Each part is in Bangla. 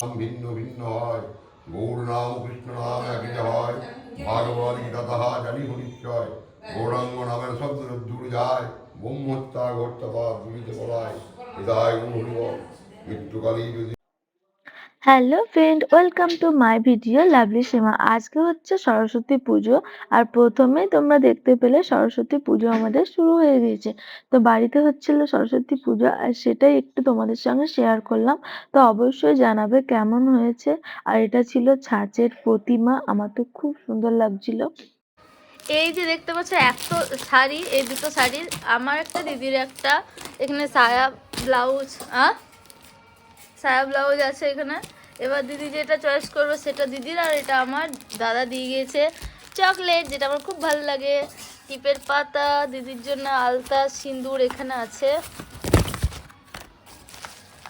ভিন্ন ভিন্ন হয়, গৌর নাম কৃষ্ণ নাম একই হয়, ভাগবত গীতা তাহা জানি পরিচয়, গৌরাঙ্গ নামের শব্দ দূর যায়, ব্রহ্মত্যা ঘটতা দুরিতে বলায়, হৃদয় গুরু মৃত্যুকালী যদি। Hello friend, welcome to my video lovely Seema. আজকে হচ্ছে সরস্বতী পুজো, আর প্রথমে তোমরা দেখতে পেলে সরস্বতী পুজো আমাদের শুরু হয়ে গিয়েছে। তো বাড়িতে হচ্ছিল সরস্বতী পুজো, আর সেটাই একটু তোমাদের সঙ্গে শেয়ার করলাম। তো অবশ্যই জানাবে কেমন হয়েছে। আর এটা ছিল ছাঁচের প্রতিমা, আমার তো খুব সুন্দর লাগছিল। এই যে দেখতে পাচ্ছ এত শাড়ি, এই দুটো শাড়ির, আমার একটা দিদির একটা, এখানে সায়া ব্লাউজ, সায়া ব্লাউজ আছে এখানে। এবার দিদি যেটা চয়েস করবে সেটা দিদির, আর এটা আমার দাদা দিয়ে গিয়েছে চকলেট, যেটা আমার খুব ভালো লাগে। টিপের পাতা, দিদির জন্য আলতা, সিঁদুর এখানে আছে।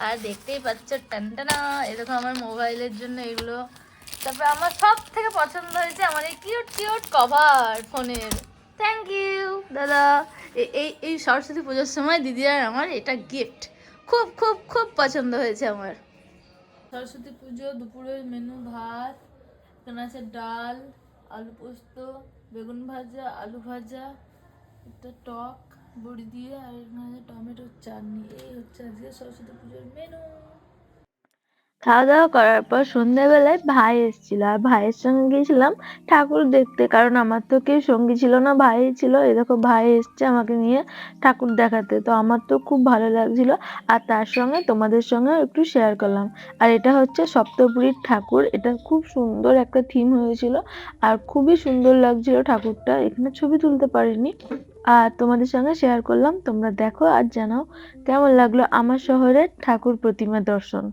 আর দেখতেই পাচ্ছ টানটানা, এরকম আমার মোবাইলের জন্য এগুলো। তারপরে আমার সব থেকে পছন্দ হয়েছে আমার এই কিউট কিউট কভার ফোনের। থ্যাংক ইউ দাদা। এই এই সরস্বতী পুজোর সময় দিদি আর আমার এটা গিফট খুব খুব খুব পছন্দ হয়েছে আমার। সরস্বতী পুজো দুপুরের মেনু: ভাত, এখানে আছে ডাল, আলু পোস্ত, বেগুন ভাজা, আলু ভাজা, একটা টক বড়ি দিয়ে, আর এখানে টমেটোর চাটনি। এই হচ্ছে আজকে সরস্বতী পুজোর মেনু। খাওয়া দাওয়া করার পর সন্ধ্যাবেলায় ভাই এসেছিল, আর ভাইয়ের সঙ্গে গিয়েছিলাম ঠাকুর দেখতে, কারণ আমার তো কেউ সঙ্গী ছিল না, ভাই ছিল। এই দেখো ভাই এসছে আমাকে নিয়ে ঠাকুর দেখাতে, তো আমার তো খুব ভালো লাগছিল। আর তার সঙ্গে তোমাদের সঙ্গে একটু শেয়ার করলাম। আর এটা হচ্ছে সপ্তপুরীর ঠাকুর, এটা খুব সুন্দর একটা থিম হয়েছিল, আর খুবই সুন্দর লাগছিল ঠাকুরটা। এখানে ছবি তুলতে পারিনি, আর তোমাদের সঙ্গে শেয়ার করলাম। তোমরা দেখো আর জানাও কেমন লাগলো আমার শহরের ঠাকুর প্রতিমা দর্শন।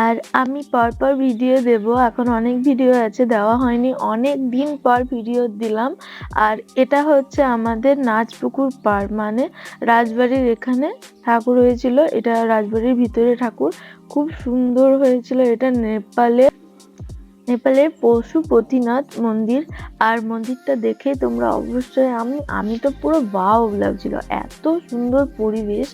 আর আমি পরপর ভিডিও দেব, এখন অনেক ভিডিও আছে দেওয়া হয়নি, অনেক দিন পর ভিডিও দিলাম। আর এটা হচ্ছে আমাদের নাচপুকুর পাড়, মানে রাজবাড়ির এখানে ঠাকুর হয়েছিল। এটা রাজবাড়ির ভিতরে ঠাকুর, খুব সুন্দর হয়েছিল। এটা নেপালের পশুপতিনাথ মন্দির। আর মন্দিরটা দেখে তোমরা অবশ্যই, আমি তো পুরো ওয়াও লাগছিল, এত সুন্দর পরিবেশ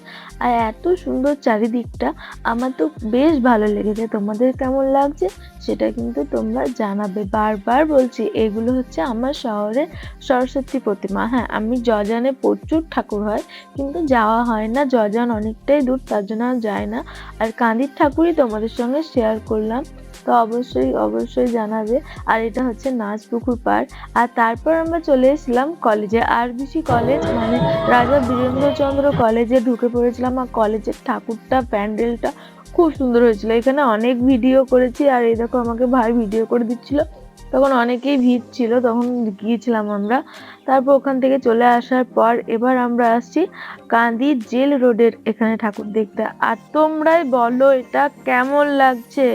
আর এত সুন্দর চারিদিকটা, আমার তো বেশ ভালো লেগেছে। তোমাদের কেমন লাগছে সেটা কিন্তু তোমরা জানাবে। বারবার বলছি, এগুলো হচ্ছে আমার শহরের সরস্বতী প্রতিমা। হ্যাঁ, আমি জজানে প্রচুর ঠাকুর হয়, কিন্তু যাওয়া হয় না, জজান অনেকটাই দূর, তার জন্য যায় না। আর কান্দির ঠাকুরই তোমাদের সঙ্গে শেয়ার করলাম, তো অবশ্যই অবশ্যই জানাবে। আর এটা হচ্ছে নাচপুকুর পাড়। আর তারপর আমরা চলে এসেছিলাম কলেজে, আরবিসি কলেজ, মানে রাজা বীরেন্দ্রচন্দ্র কলেজে ঢুকে পড়েছিলাম। আর কলেজের ঠাকুরটা, প্যান্ডেলটা খুব সুন্দর হয়েছিল। এখানে অনেক ভিডিও করেছি, আর এই দেখো আমাকে ভাই ভিডিও করে দিচ্ছিল। তখন অনেকেই ভিড় ছিল, তখন গিয়েছিলাম আমরা। তারপর ওখান থেকে চলে আসার পর এবার আমরা আসছি কান্দি জেল রোডের এখানে ঠাকুর দেখতে। আর তোমরাই বলো এটা কেমন লাগছে।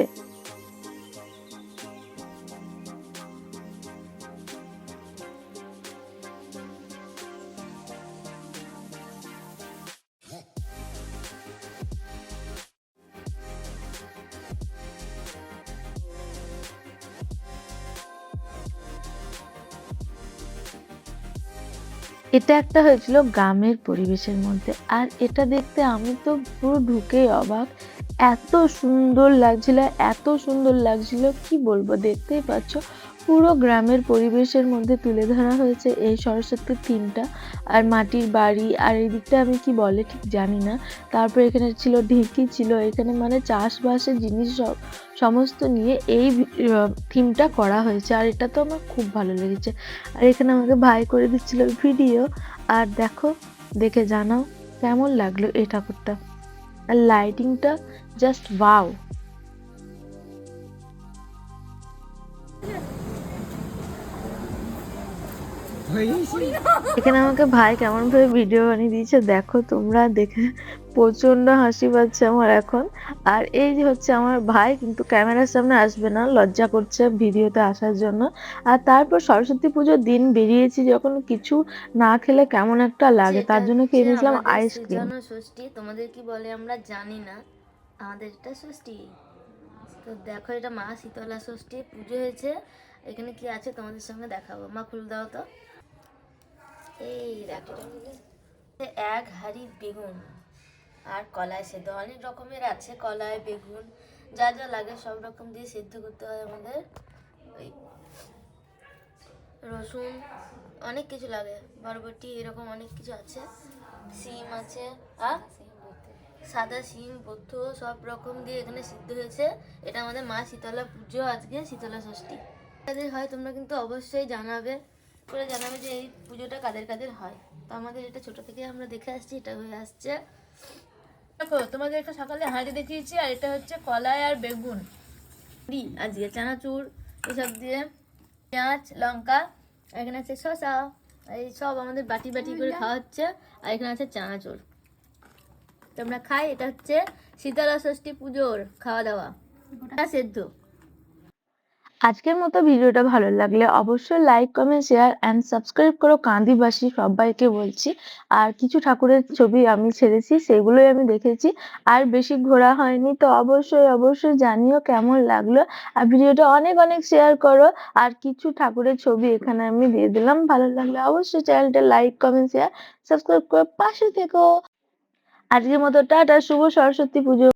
এটা একটা হয়েছিল গ্রামের পরিবেশের মধ্যে, আর এটা দেখতে আমি তো পুরো ঢুকেই অবাক। এত সুন্দর লাগছিল, এত সুন্দর লাগছিল, কি বলবো। দেখতেই পাচ্ছ পুরো গ্রামের পরিবেশের মধ্যে তুলে ধরা হয়েছে এই সরস্বতীর থিমটা। আর মাটির বাড়ি, আর এই দিকটা আমি কি বলে ঠিক জানি না। তারপর এখানে ছিল ঢেঁকি, ছিল এখানে, মানে চাষবাসের জিনিস সমস্ত নিয়ে এই থিমটা করা হয়েছে। আর এটা তো আমার খুব ভালো লেগেছে। আর এখানে আমাকে ভাই করে দিচ্ছিল ভিডিও। আর দেখো, দেখে জানাও কেমন লাগলো এই ঠাকুরটা। আর লাইটিংটা জাস্ট ওয়াও। এখানে আমাকে ভাই কেমন ভাবে ভিডিও বানিয়ে দিয়েছে দেখো তোমরা, দেখে প্রচন্ড হাসি পাচ্ছে আমার এখন। আর এই যে হচ্ছে আমার ভাই, কিন্তু ক্যামেরার সামনে আসবে না, লজ্জা করছে ভিডিওতে আসার জন্য। আর তারপর সরস্বতী পুজোর দিন বেরিয়েছি যখন, কিছু না খেলে কেমন একটা লাগে, তার জন্য খেয়ে নিয়েছিলাম আইসক্রিম। ষষ্ঠী তোমাদের কি বলে আমরা জানি না, আমাদের এটা ষষ্ঠী। তো দেখো, এটা মা শীতলা ষষ্ঠী পুজো হয়েছে। এখানে কি আছে তোমাদের সঙ্গে দেখাবো। মা খুলে দাও তো। এই দেখো, এক হাঁড়ি বেগুন আর কলাই সেদ্ধ, অনেক রকমের আছে, কলাই বেগুন, যা যা লাগে সব রকম দিয়ে সেদ্ধ করতে হয় আমাদের। ওই রসুন, অনেক কিছু লাগে, বরবটি, এরকম অনেক কিছু আছে, সিম আছে, সাদা সিম বদ্ধ সব রকম দিয়ে এখানে সিদ্ধ হয়েছে। এটা আমাদের মা শীতলা পুজো, আজকে শীতলা ষষ্ঠী। কাদের হয় তোমরা কিন্তু অবশ্যই জানাবে যে এই পুজোটা কাদের কাদের হয়। তো আমাদের এটা ছোট থেকে আমরা দেখে আসছি, এটা হয়ে আসছে। দেখো তোমাদের একটা সকালে হাঁড়ি দেখিয়েছি, আর এটা হচ্ছে কলাই আর বেগুন আজকে চানাচুর এসব দিয়ে, পেঁয়াজ লঙ্কা, এখানে আছে শসা, এই সব আমাদের বাটি বাটি করে খাওয়া হচ্ছে। আর এখানে আছে চানাচুর, তোমরা খাই। এটা হচ্ছে শীতলা ষষ্ঠী পুজোর খাওয়া দাওয়া, সেদ্ধ। আজকের মতো ভিডিওটা ভালো লাগলে অবশ্যই like, comment, share and subscribe করো। কান্দিবাসী সবাইকে বলছি। আর কিছু ঠাকুরের ছবি আমি ছেড়েছি, সেগুলোই আমি দেখেছি, আর বেশি ঘোরা হয়নি। তো অবশ্যই জানিও কেমন লাগলো। আর ভিডিওটা অনেক অনেক শেয়ার করো। আর কিছু ঠাকুরের ছবি এখানে আমি দিয়ে দিলাম, ভালো লাগলে অবশ্যই চ্যানেলটা লাইক, কমেন্ট, শেয়ার, সাবস্ক্রাইব করে পাশে থেকো। আজকের মতো টাটা, শুভ সরস্বতী পুজো।